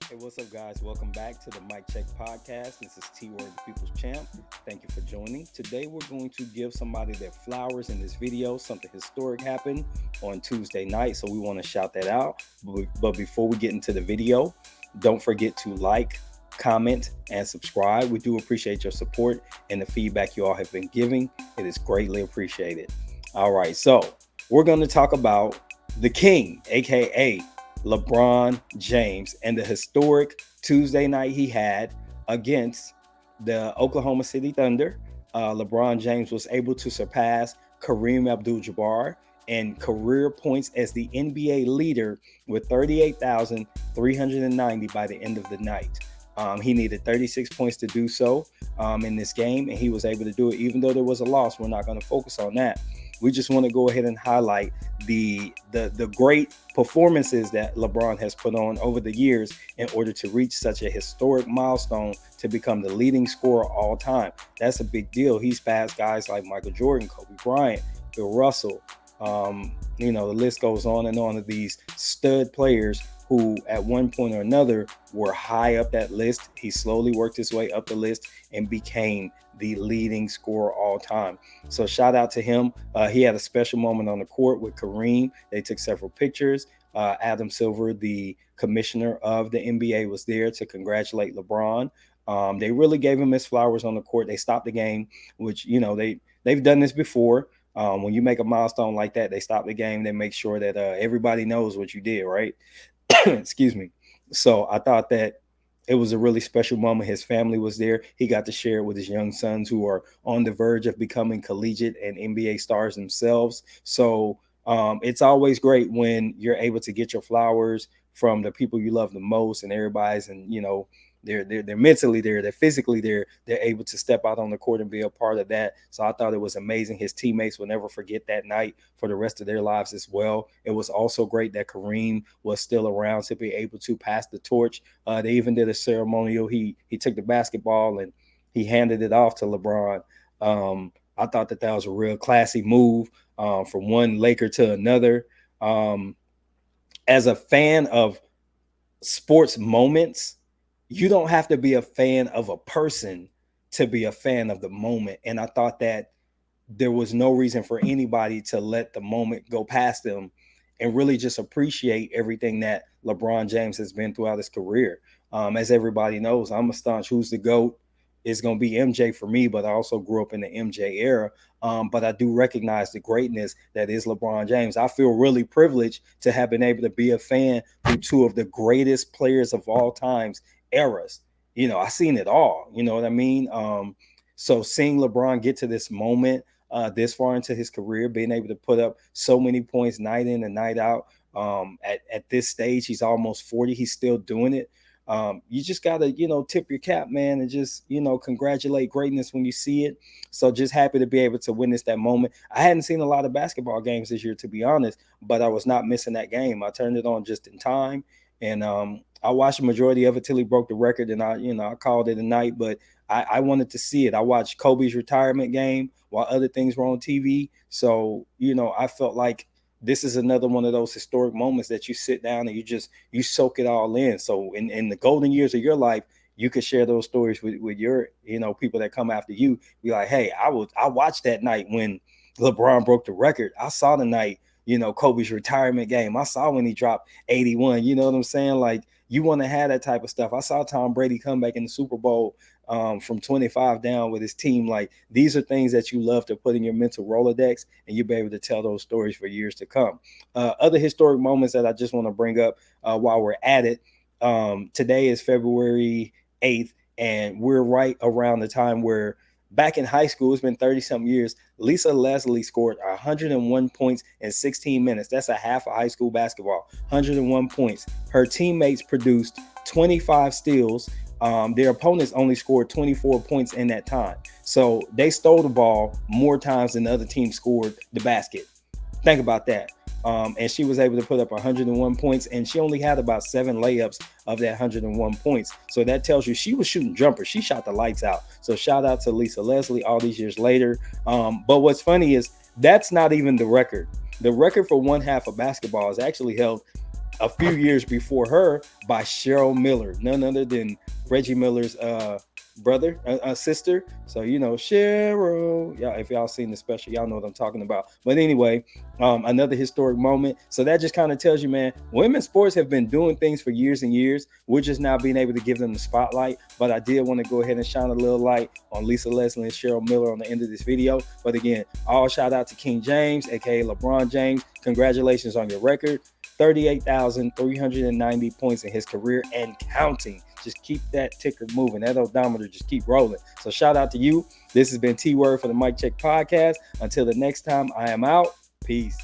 Hey, what's up, guys? Welcome back to the Mic Check Podcast. This is T Word, the People's Champ. Thank you for joining. Today, we're going to give somebody their flowers in this video. Something historic happened on Tuesday night, so we want to shout that out. But before we get into the video, don't forget to like, comment, and subscribe. We do appreciate your support and the feedback you all have been giving. It is greatly appreciated. All right, so we're going to talk about the King, aka LeBron James, and the historic Tuesday night he had against the Oklahoma City Thunder. LeBron James was able to surpass Kareem Abdul-Jabbar in career points as the NBA leader with 38,390 by the end of the night. He needed 36 points to do so in this game, and he was able to do it. Even though there was a loss, we're not going to focus on that. We just want to go ahead and highlight the great performances that LeBron has put on over the years in order to reach such a historic milestone to become the leading scorer all time. That's a big deal. He's passed guys like Michael Jordan, Kobe Bryant, Bill Russell. The list goes on and on of these stud players who at one point or another were high up that list. He slowly worked his way up the list and became the leading scorer all time. So shout out to him. He had a special moment on the court with Kareem. They took several pictures. Adam Silver, the commissioner of the NBA, was there to congratulate LeBron. They really gave him his flowers on the court. They stopped the game, which, they've done this before. When you make a milestone like that, they stop the game. They make sure that everybody knows what you did, right? Excuse me. So I thought that it was a really special moment. His family was there. He got to share it with his young sons who are on the verge of becoming collegiate and NBA stars themselves. So it's always great when you're able to get your flowers from the people you love the most, and everybody's, and they're mentally there, they're physically there, they're able to step out on the court and be a part of that. So I thought it was amazing. His teammates will never forget that night for the rest of their lives as well. It was also great that Kareem was still around to be able to pass the torch. They even did a ceremonial. He took the basketball and he handed it off to LeBron. I thought that was a real classy move from one Laker to another. As a fan of sports moments, you don't have to be a fan of a person to be a fan of the moment. And I thought that there was no reason for anybody to let the moment go past them and really just appreciate everything that LeBron James has been throughout his career. As everybody knows, I'm a staunch who's the GOAT. It's going to be MJ for me, but I also grew up in the MJ era. But I do recognize the greatness that is LeBron James. I feel really privileged to have been able to be a fan through two of the greatest players of all times eras. I seen it all. You know what I mean? So seeing LeBron get to this moment, this far into his career, being able to put up so many points night in and night out. At this stage, he's almost 40. He's still doing it. You just gotta, tip your cap, man, and just, congratulate greatness when you see it. So just happy to be able to witness that moment. I hadn't seen a lot of basketball games this year, to be honest, but I was not missing that game. I turned it on just in time, and I watched the majority of it till he broke the record, and I called it a night. But I wanted to see it. I watched Kobe's retirement game while other things were on TV. So I felt like this is another one of those historic moments that you sit down and you soak it all in. So in the golden years of your life, you could share those stories with your, people that come after you. Be like, hey, I watched that night when LeBron broke the record. I saw the night, Kobe's retirement game. I saw when he dropped 81. You know what I'm saying? Like, you want to have that type of stuff. I saw Tom Brady come back in the Super Bowl from 25 down with his team. Like, these are things that you love to put in your mental Rolodex, and you'll be able to tell those stories for years to come. Other historic moments that I just want to bring up while we're at it. Today is February 8th, and we're right around the time where back in high school, it's been 30-something years, Lisa Leslie scored 101 points in 16 minutes. That's a half of high school basketball, 101 points. Her teammates produced 25 steals. Their opponents only scored 24 points in that time. So they stole the ball more times than the other team scored the basket. Think about that. And she was able to put up 101 points, and she only had about 7 layups of that 101 points. So that tells you she was shooting jumpers. She shot the lights out. So shout out to Lisa Leslie all these years later. But what's funny is that's not even the record. The record for one half of basketball is actually held a few years before her by Cheryl Miller, none other than Reggie Miller's sister. So Cheryl, yeah, if y'all seen the special, y'all know what I'm talking about. But anyway, another historic moment. So that just kind of tells you, man, women's sports have been doing things for years and years. We're just now being able to give them the spotlight. But I did want to go ahead and shine a little light on Lisa Leslie and Cheryl Miller on the end of this video. But again, all shout out to King James, aka LeBron James. Congratulations on your record. 38,390 points in his career and counting. Just keep that ticker moving. That odometer just keep rolling. So shout out to you. This has been T-Word for the Mic Check Podcast. Until the next time, I am out. Peace.